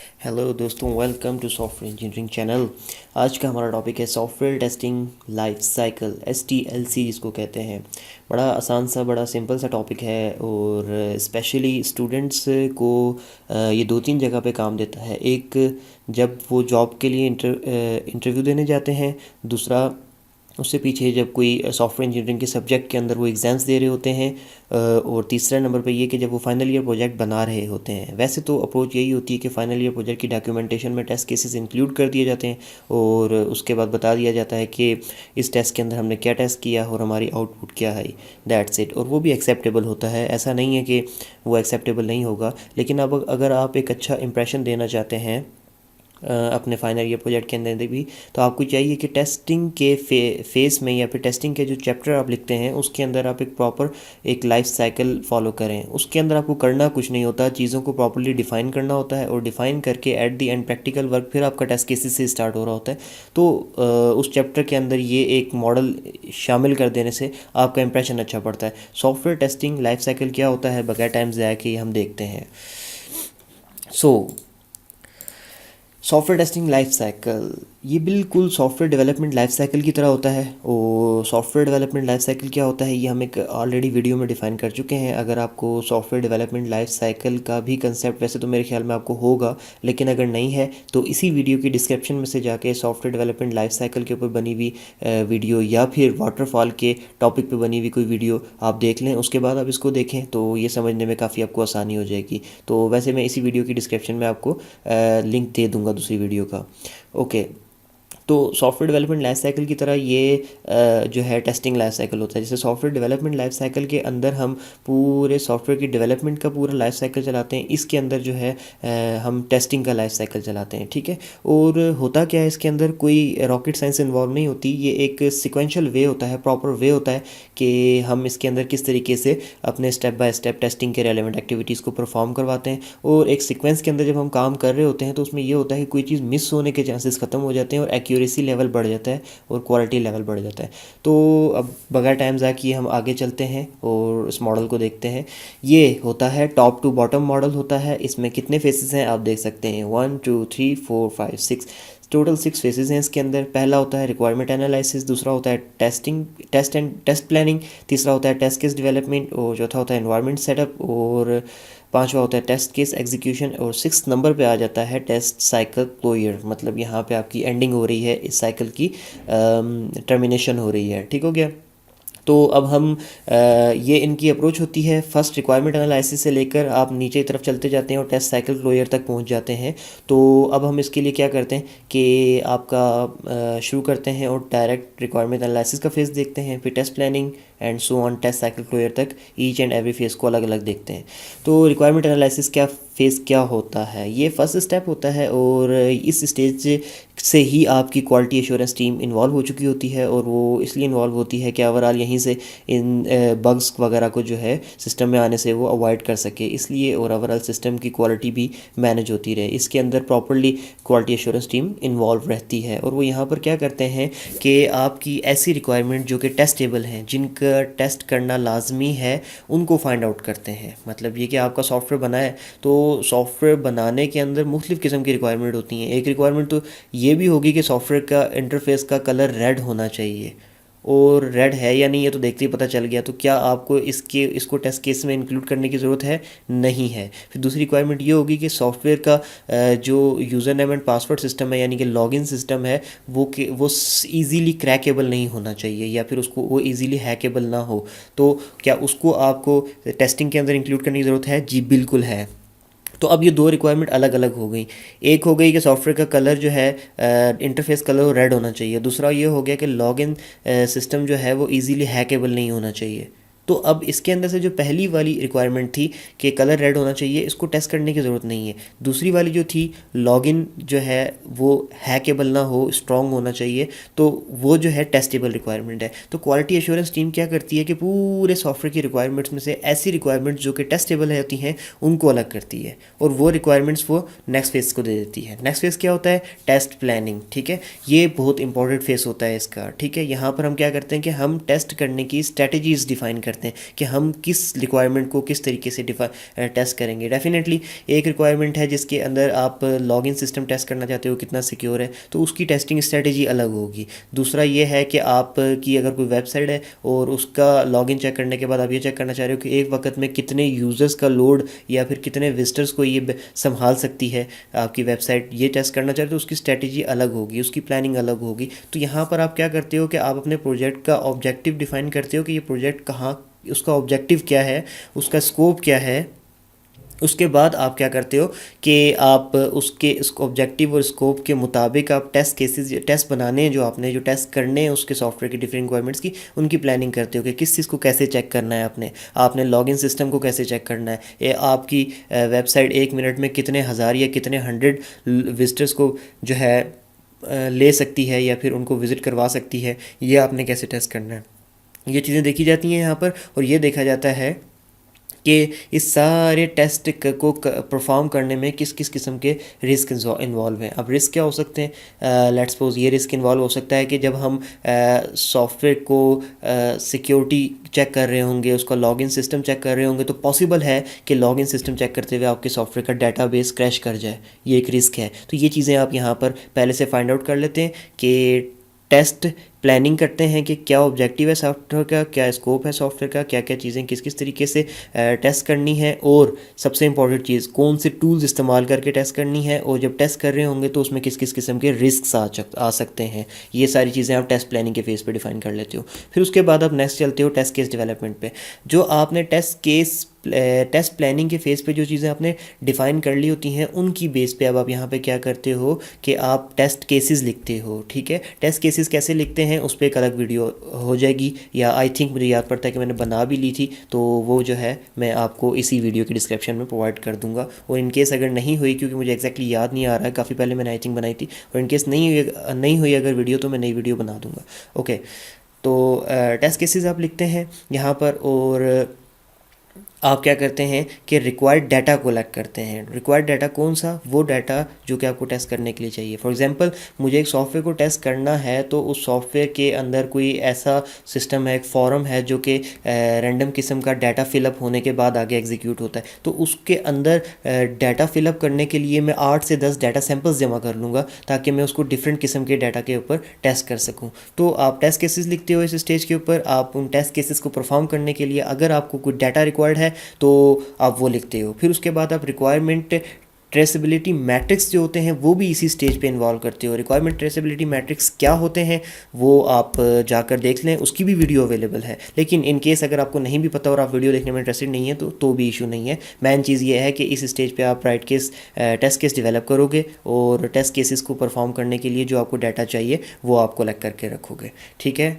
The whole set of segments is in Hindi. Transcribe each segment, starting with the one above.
हेलो दोस्तों, welcome to software engineering channel. आज का हमारा टॉपिक है software testing life cycle, STLC जिसको कहते हैं। बड़ा आसान सा, बड़ा सिंपल सा टॉपिक है और स्पेशली स्टूडेंट्स को ये दो तीन जगह पे काम देता है। एक, जब वो जॉब के लिए इंटरव्यू देने जाते हैं। दूसरा, उससे पीछे जब कोई सॉफ्टवेयर इंजीनियरिंग के सब्जेक्ट के अंदर वो एग्ज़ाम्स दे रहे होते हैं। और तीसरा नंबर पे ये कि जब वो फाइनल ईयर प्रोजेक्ट बना रहे होते हैं। वैसे तो अप्रोच यही होती है कि फाइनल ईयर प्रोजेक्ट की डॉक्यूमेंटेशन में टेस्ट केसेस इंक्लूड कर दिए जाते हैं और उसके बाद बता दिया जाता है कि इस टेस्ट के अंदर हमने क्या टेस्ट किया और हमारी आउटपुट क्या है। That's it. और वो भी एक्सेप्टेबल होता है, ऐसा नहीं है कि वो एक्सेप्टेबल नहीं होगा। लेकिन अब अगर आप एक अच्छा इंप्रेशन देना चाहते हैं अपने फाइनल ईयर प्रोजेक्ट के अंदर भी, तो आपको चाहिए कि टेस्टिंग के फेस में या फिर टेस्टिंग के जो चैप्टर आप लिखते हैं उसके अंदर आप एक प्रॉपर एक लाइफ साइकिल फॉलो करें। उसके अंदर आपको करना कुछ नहीं होता, चीज़ों को प्रॉपरली डिफ़ाइन करना होता है और डिफ़ाइन करके at the and practical work फिर आपका टेस्ट केसेस से स्टार्ट हो रहा होता है। तो उस चैप्टर के अंदर ये एक मॉडल शामिल कर देने से आपका इंप्रेशन अच्छा पड़ता है। सॉफ्टवेयर टेस्टिंग लाइफ साइकिल क्या होता है, बगैर टाइम ज़ाया के हम देखते हैं। So software testing life cycle ये बिल्कुल सॉफ्टवेयर डेवलपमेंट लाइफ साइकिल की तरह होता है। और सॉफ्टवेयर डेवलपमेंट लाइफ साइकिल क्या होता है ये हम एक ऑलरेडी वीडियो में डिफाइन कर चुके हैं। अगर आपको सॉफ्टवेयर डेवलपमेंट लाइफ साइकिल का भी कंसेप्ट वैसे तो मेरे ख्याल में आपको होगा, लेकिन अगर नहीं है तो इसी वीडियो की डिस्क्रिप्शन में से जाके सॉफ्टवेयर डेवलपमेंट लाइफ साइकिल के ऊपर बनी हुई वीडियो या फिर वाटरफॉल के टॉपिक पे बनी हुई कोई वीडियो आप देख लें। उसके बाद आप इसको देखें तो ये समझने में काफ़ी आपको आसानी हो जाएगी। तो वैसे मैं इसी वीडियो की डिस्क्रिप्शन में आपको लिंक दे दूंगा दूसरी वीडियो का। ओके। तो सॉफ्टवेयर डेवलपमेंट लाइफ साइकिल की तरह ये जो है टेस्टिंग लाइफ साइकिल होता है। जैसे सॉफ्टवेयर डेवलपमेंट लाइफ साइकिल के अंदर हम पूरे सॉफ्टवेयर की डेवलपमेंट का पूरा लाइफ साइकिल चलाते हैं, इसके अंदर जो है हम टेस्टिंग का लाइफ साइकिल चलाते हैं। ठीक है। और होता क्या है, इसके अंदर कोई रॉकेट साइंस इन्वॉल्व नहीं होती। ये एक सिक्वेंशियल वे होता है, प्रॉपर वे होता है कि हम इसके अंदर किस तरीके से अपने स्टेप बाय स्टेप टेस्टिंग के रेलेवेंट एक्टिविटीज़ को परफॉर्म करवाते हैं। और एक सीक्वेंस के अंदर जब हम काम कर रहे होते हैं तो उसमें ये होता है कि कोई चीज़ मिस होने के चांसेस ख़त्म हो जाते हैं और एक्यूरेसी लेवल बढ़ जाता है और क्वालिटी लेवल बढ़ जाता है। तो अब बगैर टाइम ज़ाया किए हम आगे चलते हैं और इस मॉडल को देखते हैं। ये होता है टॉप टू बॉटम मॉडल होता है। इसमें कितने फेसेस हैं आप देख सकते हैं, 1 2 3 4 5 6, टोटल 6 फेसेस हैं इसके अंदर। पहला होता है रिक्वायरमेंट एनालिसिस, दूसरा होता है टेस्ट प्लानिंग, तीसरा होता है टेस्ट केस डेवलपमेंट और चौथा होता है एनवायरनमेंट सेटअप और पांचवा होता है टेस्ट केस एग्जीक्यूशन और 6 नंबर पे आ जाता है टेस्ट साइकिल क्लोजर। मतलब यहाँ पे आपकी एंडिंग हो रही है, इस साइकिल की टर्मिनेशन हो रही है। ठीक हो गया। तो अब हम ये इनकी अप्रोच होती है। फर्स्ट रिक्वायरमेंट एनालिसिस से लेकर आप नीचे की तरफ चलते जाते हैं और टेस्ट साइकिल क्लोजर तक पहुंच जाते हैं। तो अब हम इसके लिए क्या करते हैं कि आपका शुरू करते हैं और डायरेक्ट रिक्वायरमेंट एनालिसिस का फेज़ देखते हैं, फिर test planning and so on test cycle closure तक ईच एंड एवरी फेज़ को अलग अलग देखते हैं। तो रिक्वायरमेंट एनालिसिस क्या फेज़ क्या होता है, ये फर्स्ट स्टेप होता है और इस स्टेज से ही आपकी क्वालिटी एश्योरेंस टीम इन्वॉल्व हो चुकी होती है। और वो इसलिए इन्वॉल्व होती है कि ओवरऑल यहीं से इन बग्स वगैरह को जो है सिस्टम में आने से वो अवॉइड कर सके, इसलिए और ओवरऑल सिस्टम की क्वालिटी भी मैनेज होती रहे। इसके अंदर properly quality assurance team involve रहती है और वो यहाँ पर क्या करते हैं कि आपकी ऐसी रिक्वायरमेंट जो कि टेस्टेबल हैं, जिनका टेस्ट करना लाजमी है, उनको फाइंड आउट करते हैं। मतलब ये कि आपका सॉफ्टवेयर बना है तो सॉफ्टवेयर बनाने के अंदर मुख्तलिफ़ किस्म की रिक्वायरमेंट होती हैं। एक रिक्वायरमेंट तो ये भी होगी कि सॉफ्टवेयर का इंटरफेस का कलर रेड होना चाहिए, और रेड है या नहीं ये तो देखते ही पता चल गया। तो क्या आपको इसको टेस्ट केस में इंक्लूड करने की ज़रूरत है? नहीं है। फिर दूसरी रिक्वायरमेंट ये होगी कि सॉफ्टवेयर का जो user name and password system है, यानी कि लॉगिन सिस्टम है, वो ईज़िली क्रैकेबल नहीं होना चाहिए या फिर उसको वो ईज़िली हैकेबल ना हो। तो क्या उसको आपको टेस्टिंग के अंदर इंक्लूड करने की ज़रूरत है? जी बिल्कुल है। तो अब ये दो रिक्वायरमेंट अलग अलग हो गई। एक हो गई कि सॉफ्टवेयर का कलर जो है इंटरफेस कलर रेड होना चाहिए। दूसरा ये हो गया कि लॉगिन सिस्टम जो है वो इजीली हैकेबल नहीं होना चाहिए। तो अब इसके अंदर से जो पहली वाली रिक्वायरमेंट थी कि कलर रेड होना चाहिए, इसको टेस्ट करने की ज़रूरत नहीं है। दूसरी वाली जो थी लॉगिन जो है वो हैकेबल ना हो, स्ट्रॉन्ग होना चाहिए, तो वो जो है टेस्टेबल रिक्वायरमेंट है। तो क्वालिटी एश्योरेंस टीम क्या करती है कि पूरे सॉफ्टवेयर की रिक्वायरमेंट्स में से ऐसी रिक्वायरमेंट्स जो कि टेस्टेबल होती हैं उनको अलग करती है और वो रिक्वायरमेंट्स वो नेक्स्ट फेज़ को दे देती है। नेक्स्ट फेज़ क्या होता है? Test planning. ठीक है, ये बहुत इंपॉर्टेंट फेज़ होता है इसका। ठीक है, यहाँ पर हम क्या करते हैं कि हम टेस्ट करने की स्ट्रेटजीज डिफाइन करते करते हैं कि हम किस रिक्वायरमेंट को किस तरीके से टेस्ट करेंगे। डेफिनेटली एक रिक्वायरमेंट है जिसके अंदर आप लॉगिन सिस्टम टेस्ट करना चाहते हो कितना सिक्योर है, तो उसकी टेस्टिंग स्ट्रेटेजी अलग होगी। दूसरा ये है कि आपकी अगर कोई वेबसाइट है और उसका लॉगिन चेक करने के बाद आप ये चेक करना चाह रहे हो कि एक वक्त में कितने यूज़र्स का लोड या फिर कितने विजिटर्स को ये संभाल सकती है आपकी वेबसाइट, ये टेस्ट करना चाहते हो, उसकी स्ट्रेटेजी अलग होगी, उसकी प्लानिंग अलग होगी। तो यहाँ पर आप क्या करते हो कि आप अपने प्रोजेक्ट का ऑब्जेक्टिव डिफाइन करते हो कि ये प्रोजेक्ट कहाँ, उसका ऑब्जेक्टिव क्या है, उसका स्कोप क्या है। उसके बाद आप क्या करते हो कि आप उसके ऑब्जेक्टिव और स्कोप के मुताबिक आप टेस्ट केसेस, टेस्ट बनाने हैं जो आपने जो टेस्ट करने हैं उसके सॉफ्टवेयर की डिफरेंट रिक्वायरमेंट्स की, उनकी प्लानिंग करते हो कि किस चीज़ को कैसे चेक करना है, आपने लॉगिन सिस्टम को कैसे चेक करना है, ये आपकी वेबसाइट 1 मिनट में कितने हज़ार या कितने 100 विजिटर्स को जो है ले सकती है या फिर उनको विज़िट करवा सकती है, ये आपने कैसे टेस्ट करना है। ये चीज़ें देखी जाती हैं यहाँ पर, और ये देखा जाता है कि इस सारे टेस्ट को परफॉर्म करने में किस किस किस्म के रिस्क इन्वॉल्व हैं। अब रिस्क क्या हो सकते हैं, लेट्स सपोज ये रिस्क इन्वॉल्व हो सकता है कि जब हम सॉफ्टवेयर को सिक्योरिटी चेक कर रहे होंगे, उसका लॉगिन सिस्टम चेक कर रहे होंगे, तो पॉसिबल है कि लॉगिन सिस्टम चेक करते हुए आपके सॉफ्टवेयर का डाटाबेस क्रैश कर जाए, ये एक रिस्क है। तो ये चीज़ें आप यहाँ पर पहले से फाइंड आउट कर लेते हैं कि टेस्ट प्लानिंग करते हैं कि क्या ऑब्जेक्टिव है सॉफ्टवेयर का, क्या स्कोप है सॉफ्टवेयर का, क्या क्या चीज़ें किस किस तरीके से टेस्ट करनी है, और सबसे इंपॉर्टेंट चीज़ कौन से टूल्स इस्तेमाल करके टेस्ट करनी है, और जब टेस्ट कर रहे होंगे तो उसमें किस किस किस्म के रिस्क आ सकते हैं। ये सारी चीज़ें आप टेस्ट प्लानिंग के फेज़ पे डिफाइन कर लेते हो। फिर उसके बाद आप नेक्स्ट चलते हो टेस्ट केस डेवलपमेंट पे। जो आपने टेस्ट प्लानिंग के फेज़ पे जो चीज़ें आपने डिफ़ाइन कर ली होती हैं उनकी बेस पे अब आप यहाँ पे क्या करते हो कि आप टेस्ट केसेस लिखते हो। ठीक है, टेस्ट केसेस कैसे लिखते हैं उस पर एक अलग वीडियो हो जाएगी, या आई थिंक मुझे याद पड़ता है कि मैंने बना भी ली थी, तो वो जो है मैं आपको इसी वीडियो की डिस्क्रिप्शन में प्रोवाइड कर दूंगा। और इनकेस अगर नहीं हुई, क्योंकि मुझे एक्जैक्टली याद नहीं आ रहा है, काफ़ी पहले मैंने आई थिंक बनाई थी, और इनकेस नहीं हुई अगर वीडियो, तो मैं नई वीडियो बना दूँगा। ओके, तो टेस्ट केसेस आप लिखते हैं यहाँ पर, और आप क्या करते हैं कि रिक्वायर्ड डाटा कलेक्ट करते हैं। रिक्वायर्ड डाटा कौन सा, वो डाटा जो कि आपको टेस्ट करने के लिए चाहिए। फॉर एग्जांपल मुझे एक सॉफ्टवेयर को टेस्ट करना है, तो उस सॉफ्टवेयर के अंदर कोई ऐसा सिस्टम है, एक फॉर्म है जो कि रैंडम किस्म का डाटा फिलअप होने के बाद आगे एग्जीक्यूट होता है। तो उसके अंदर डाटा फिलअप करने के लिए मैं 8 से 10 डाटा सैंपल्स जमा कर लूँगा, ताकि मैं उसको डिफरेंट किस्म के डाटा के ऊपर टेस्ट कर सकूँ। तो आप टेस्ट केसेस लिखते हो इस स्टेज के ऊपर। आप उन टेस्ट केसेस को परफॉर्म करने के लिए अगर आपको कोई डाटा रिक्वायर्ड है तो आप वो लिखते हो। फिर उसके बाद आप रिक्वायरमेंट ट्रेसेबिलिटी मैट्रिक्स जो होते हैं वो भी इसी स्टेज पे इन्वॉल्व करते हो। रिक्वायरमेंट ट्रेसेबिलिटी मैट्रिक्स क्या होते हैं वो आप जाकर देख लें, उसकी भी वीडियो अवेलेबल है। लेकिन इन केस अगर आपको नहीं भी पता और आप वीडियो देखने में इंटरेस्टेड नहीं है तो भी इशू नहीं है। मेन चीज़ ये है कि इस स्टेज पे आप टेस्ट केस डेवलप करोगे, और टेस्ट केसेस को परफॉर्म करने के लिए जो आपको डाटा चाहिए वो आप कलेक्ट करके रखोगे। ठीक है,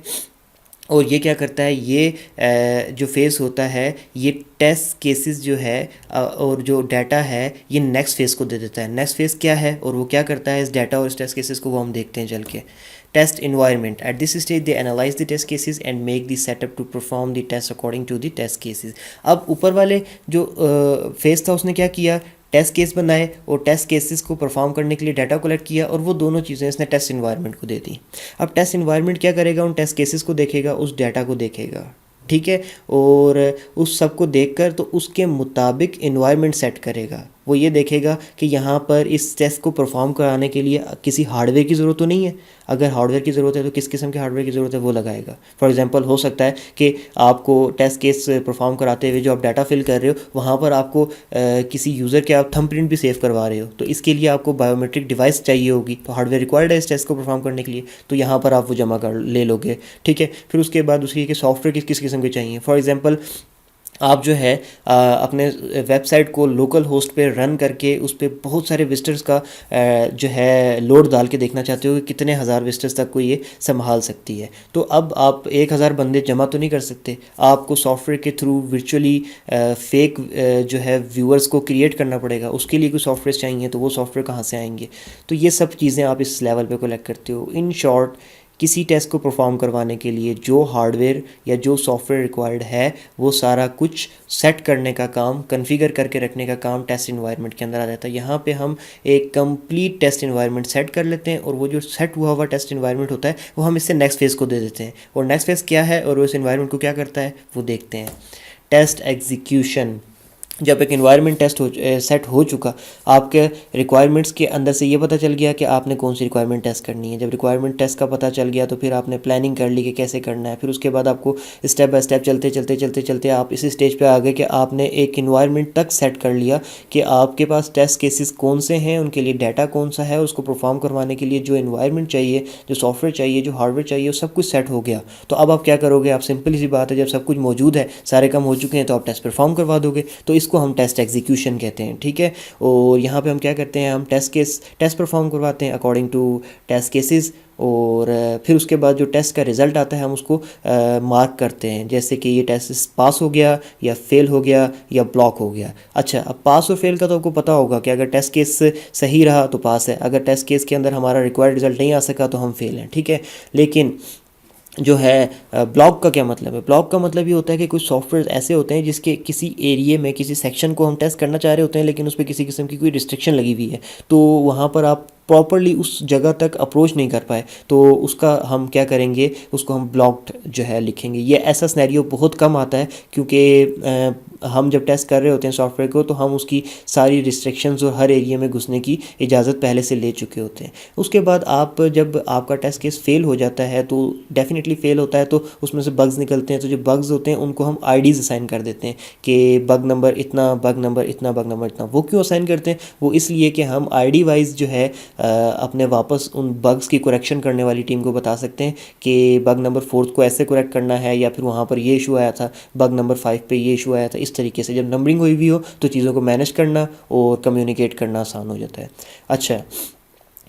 और ये क्या करता है, ये जो फेज़ होता है, ये टेस्ट केसेस जो है और जो डाटा है ये नेक्स्ट फेज़ को दे देता है। नेक्स्ट फेज़ क्या है और वो क्या करता है इस डाटा और इस टेस्ट केसेस को, वो हम देखते हैं चल के। Test environment, at this stage they analyse the test cases and make the setup to perform the test according to the test cases. अब ऊपर वाले जो फेज़ था उसने क्या किया, टेस्ट केस बनाए और टेस्ट केसेस को परफॉर्म करने के लिए डाटा कलेक्ट किया, और वो दोनों चीज़ें इसने टेस्ट इन्वायरमेंट को दे दी। अब टेस्ट इन्वायरमेंट क्या करेगा, उन टेस्ट केसेस को देखेगा, उस डाटा को देखेगा। ठीक है, और उस सब को देखकर तो उसके मुताबिक इन्वायरमेंट सेट करेगा। वो ये देखेगा कि यहाँ पर इस टेस्ट को परफॉर्म कराने के लिए किसी हार्डवेयर की ज़रूरत तो नहीं है। अगर हार्डवेयर की ज़रूरत है तो किस किस्म के हार्डवेयर की ज़रूरत है वो लगाएगा। फॉर एग्जांपल हो सकता है कि आपको टेस्ट केस परफॉर्म कराते हुए जो आप डाटा फिल कर रहे हो वहाँ पर आपको किसी यूज़र के आप थंबप्रिंट भी सेव करवा रहे हो, तो इसके लिए आपको बायोमेट्रिक डिवाइस चाहिए होगी, तो हार्डवेयर रिक्वायर्ड है इस टेस्ट को परफॉर्म करने के लिए, तो यहाँ पर आप वो जमा कर ले लोगे। ठीक है, फिर उसके बाद उसकी सॉफ्टवेयर किस किस किस्म के चाहिए। फॉर एग्जाम्पल आप जो है अपने वेबसाइट को लोकल होस्ट पे रन करके उस पर बहुत सारे विजिटर्स का जो है लोड डाल के देखना चाहते हो कि कितने हज़ार विजिटर्स तक को ये संभाल सकती है। तो अब आप 1000 बंदे जमा तो नहीं कर सकते, आपको सॉफ्टवेयर के थ्रू वर्चुअली फेक जो है व्यूअर्स को क्रिएट करना पड़ेगा। उसके लिए कोई सॉफ्टवेयर चाहिए, तो वो सॉफ्टवेयर कहाँ से आएंगे। तो ये सब चीज़ें आप इस लेवल पे कलेक्ट करते हो। इन शॉर्ट किसी टेस्ट को परफॉर्म करवाने के लिए जो हार्डवेयर या जो सॉफ्टवेयर रिक्वायर्ड है वो सारा कुछ सेट करने का काम, कॉन्फ़िगर करके रखने का काम टेस्ट इन्वायरमेंट के अंदर आ जाता है। यहाँ पे हम एक कंप्लीट टेस्ट इन्वायरमेंट सेट कर लेते हैं और वो जो सेट हुआ हुआ टेस्ट इन्वायरमेंट होता है वो हम इससे नेक्स्ट फेज़ को दे देते हैं, और नेक्स्ट फेज़ क्या है और वो इस इन्वायरमेंट को क्या करता है वो देखते हैं। टेस्ट एग्जीक्यूशन, जब एक इन्वायरमेंट टेस्ट सेट हो चुका, आपके रिक्वायरमेंट्स के अंदर से ये पता चल गया कि आपने कौन सी रिक्वायरमेंट टेस्ट करनी है। जब रिक्वायरमेंट टेस्ट का पता चल गया तो फिर आपने प्लानिंग कर ली कि कैसे करना है। फिर उसके बाद आपको स्टेप बाय स्टेप चलते चलते चलते चलते आप इसी स्टेज पे आ गए कि आपने एक इन्वायरमेंट तक सेट कर लिया कि आपके पास टेस्ट केसेस कौन से हैं, उनके लिए डाटा कौन सा है, उसको परफॉर्म करवाने के लिए जो इन्वायरमेंट चाहिए, जो सॉफ्टवेयर चाहिए, जो हार्डवेयर चाहिए, वो सब कुछ सेट हो गया। तो अब आप क्या करोगे, आप सिंपल सी बात है, जब सब कुछ मौजूद है, सारे काम हो चुके हैं, तो आप टेस्ट परफॉर्म करवा दोगे। तो इसको हम टेस्ट एग्जीक्यूशन कहते हैं, ठीक है। और यहाँ पे हम क्या करते हैं, हम टेस्ट परफॉर्म करवाते हैं अकॉर्डिंग टू टेस्ट केसेस, और फिर उसके बाद जो टेस्ट का रिज़ल्ट आता है हम उसको मार्क करते हैं, जैसे कि ये टेस्ट पास हो गया या फेल हो गया या ब्लॉक हो गया। अच्छा, अब पास और फेल का तो आपको पता होगा कि अगर टेस्ट केस सही रहा तो पास है, अगर टेस्ट केस के अंदर हमारा रिक्वायर्ड रिज़ल्ट नहीं आ सका तो हम फेल हैं, ठीक है। लेकिन जो है ब्लॉक का क्या मतलब है, ब्लॉक का मतलब ये होता है कि कुछ सॉफ्टवेयर ऐसे होते हैं जिसके किसी एरिया में किसी सेक्शन को हम टेस्ट करना चाह रहे होते हैं, लेकिन उस पर किसी किस्म की कोई रिस्ट्रिक्शन लगी हुई है, तो वहाँ पर आप प्रॉपरली उस जगह तक अप्रोच नहीं कर पाए, तो उसका हम क्या करेंगे, उसको हम ब्लॉक्ड जो है लिखेंगे। ये ऐसा सिनेरियो बहुत कम आता है, क्योंकि हम जब टेस्ट कर रहे होते हैं सॉफ्टवेयर को तो हम उसकी सारी रिस्ट्रिक्शंस और हर एरिया में घुसने की इजाज़त पहले से ले चुके होते हैं। उसके बाद आप जब आपका टेस्ट केस फेल हो जाता है, तो डेफिनेटली फेल होता है, तो उसमें से बग्स निकलते हैं, तो जो बग्स होते हैं उनको हम आईडीज़ असाइन कर देते हैं कि बग नंबर इतना, बग नंबर इतना, बग नंबर इतना। वो क्यों असाइन करते हैं, वो इसलिए कि हम आईडी वाइज जो है अपने वापस उन बग्स की करेक्शन करने वाली टीम को बता सकते हैं कि बग नंबर 4 को ऐसे करेक्ट करना है, या फिर वहाँ पर ये इशू आया था, बग नंबर 5 पे ये इशू आया था। इस तरीके से जब नंबरिंग हुई भी हो तो चीज़ों को मैनेज करना और कम्युनिकेट करना आसान हो जाता है। अच्छा,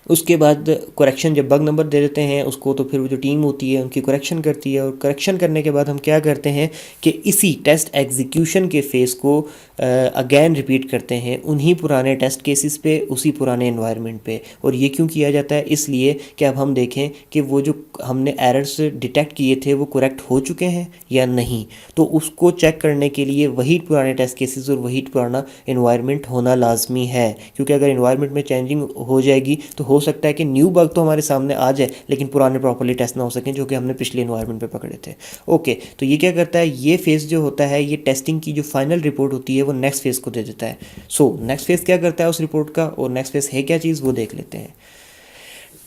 उसके बाद करेक्शन, जब बग नंबर दे देते हैं उसको, तो फिर वो जो टीम होती है उनकी करेक्शन करती है, और करेक्शन करने के बाद हम क्या करते हैं कि इसी टेस्ट एग्जीक्यूशन के फेज़ को अगेन रिपीट करते हैं उन्हीं पुराने टेस्ट केसेस पे, उसी पुराने एनवायरनमेंट पे। और ये क्यों किया जाता है, इसलिए कि अब हम देखें कि वो जो हमने एरर्स डिटेक्ट किए थे वो करेक्ट हो चुके हैं या नहीं। तो उसको चेक करने के लिए वही पुराने टेस्ट केसेस और वही पुराना एनवायरनमेंट होना लाजमी है, क्योंकि अगर एनवायरनमेंट में चेंजिंग हो जाएगी तो हो सकता है कि न्यू बग तो हमारे सामने आ जाए लेकिन पुराने प्रॉपर्ली टेस्ट ना हो सकें, जो कि हमने पिछले एनवायरनमेंट पे पकड़े थे। ओके, तो ये क्या करता है, ये फेज़ जो होता है, ये टेस्टिंग की जो फाइनल रिपोर्ट होती है वो नेक्स्ट फेज़ को दे देता है। सो नेक्स्ट फेज़ क्या करता है उस रिपोर्ट का, और नेक्स्ट फेज़ है क्या चीज़, वो देख लेते हैं।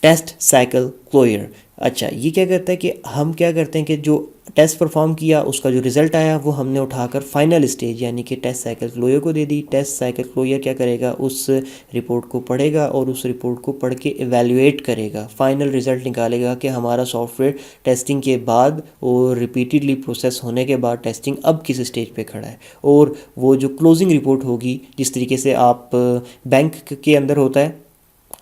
Test cycle closure. अच्छा, ये क्या करता है कि हम क्या करते हैं कि जो टेस्ट परफॉर्म किया उसका जो रिज़ल्ट आया वो हमने उठाकर फाइनल स्टेज यानी कि टेस्ट साइकिल क्लोजर को दे दी। टेस्ट साइकिल क्लोजर क्या करेगा, उस रिपोर्ट को पढ़ेगा और उस रिपोर्ट को पढ़ के एवेल्युएट करेगा, फाइनल रिज़ल्ट निकालेगा कि हमारा सॉफ्टवेयर टेस्टिंग के बाद और रिपीटेडली प्रोसेस होने के बाद टेस्टिंग अब किस स्टेज पे खड़ा है। और वो जो क्लोजिंग रिपोर्ट होगी, जिस तरीके से आप बैंक के अंदर होता है,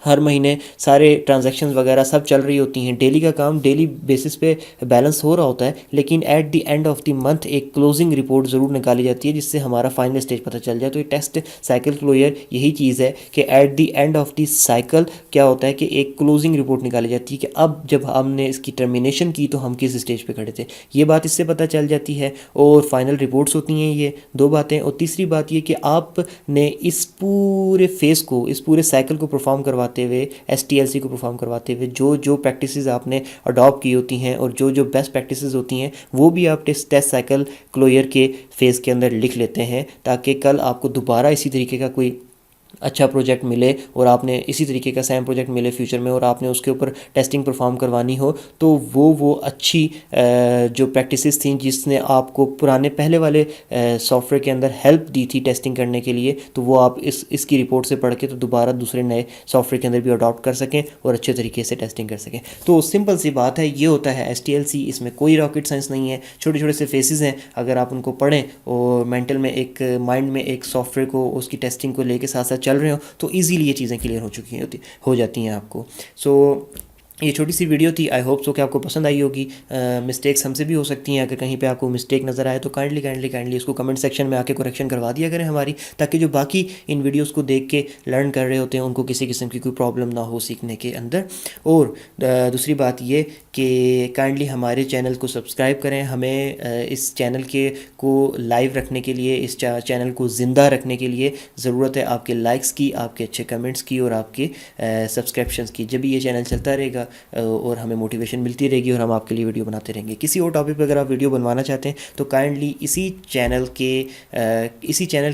हर महीने सारे ट्रांजैक्शंस वगैरह सब चल रही होती हैं, डेली का काम डेली बेसिस पे बैलेंस हो रहा होता है, लेकिन at the end of the month एक क्लोजिंग रिपोर्ट ज़रूर निकाली जाती है जिससे हमारा फाइनल स्टेज पता चल जाए। तो ये टेस्ट साइकिल क्लोजर यही चीज़ है कि at the end of the cycle क्या होता है कि एक क्लोजिंग रिपोर्ट निकाली जाती है कि अब जब हमने इसकी टर्मिनेशन की तो हम किस स्टेज पर खड़े थे, ये बात इससे पता चल जाती है। और फाइनल रिपोर्ट्स होती हैं, ये दो बातें। और तीसरी बात ये कि आपने इस पूरे फेज़ को, इस पूरे साइकिल को परफॉर्म करवाते हुए, STLC को परफॉर्म करवाते हुए जो जो प्रैक्टिसेस आपने अडॉप्ट की होती हैं और जो जो बेस्ट प्रैक्टिसेस होती हैं वो भी आप टेस्ट साइकिल क्लोजर के फेज़ के अंदर लिख लेते हैं, ताकि कल आपको दोबारा इसी तरीके का कोई अच्छा प्रोजेक्ट मिले और आपने इसी तरीके का सेम प्रोजेक्ट मिले फ्यूचर में और आपने उसके ऊपर टेस्टिंग परफॉर्म करवानी हो, तो वो अच्छी जो प्रैक्टिसेस थी जिसने आपको पुराने पहले वाले सॉफ्टवेयर के अंदर हेल्प दी थी टेस्टिंग करने के लिए, तो वो आप इसकी रिपोर्ट से पढ़ के तो दोबारा दूसरे नए सॉफ्टवेयर के अंदर भी अडॉप्ट कर सकें और अच्छे तरीके से टेस्टिंग कर सकें। तो सिंपल सी बात है, ये होता है STLC। इसमें कोई रॉकेट साइंस नहीं है, छोटे छोटे से फेसेस हैं, अगर आप उनको पढ़ें और मेंटल में एक माइंड में एक सॉफ्टवेयर को उसकी टेस्टिंग को लेके साथ साथ चल रहे हो तो इजीली ये चीज़ें क्लियर हो जाती हैं आपको। सो ये छोटी सी वीडियो थी, आई होप सो कि आपको पसंद आई होगी। मिस्टेक्स हमसे भी हो सकती हैं, अगर कहीं पे आपको मिस्टेक नज़र आए तो काइंडली इसको कमेंट सेक्शन में आके करेक्शन करवा दिया करें हमारी, ताकि जो बाकी इन वीडियोस को देख के लर्न कर रहे होते हैं उनको किसी किस्म की कोई प्रॉब्लम ना हो सीखने के अंदर। और दूसरी बात ये कि काइंडली हमारे चैनल को सब्सक्राइब करें। हमें इस चैनल के को लाइव रखने के लिए, इस चैनल को ज़िंदा रखने के लिए ज़रूरत है आपके लाइक्स की, आपके अच्छे कमेंट्स की और आपके सब्सक्रिप्शंस की। जब भी ये चैनल चलता रहेगा और हमें मोटिवेशन मिलती रहेगी और हम आपके लिए वीडियो बनाते रहेंगे। किसी और टॉपिक पर अगर आप वीडियो बनवाना चाहते हैं तो काइंडली इसी चैनल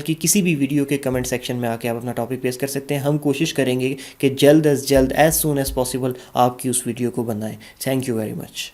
की किसी भी वीडियो के कमेंट सेक्शन में आके आप अपना टॉपिक पेश कर सकते हैं। हम कोशिश करेंगे कि जल्द एज जल्द, एज सून एज पॉसिबल आपकी उस वीडियो को बनाएं। Thank you very much.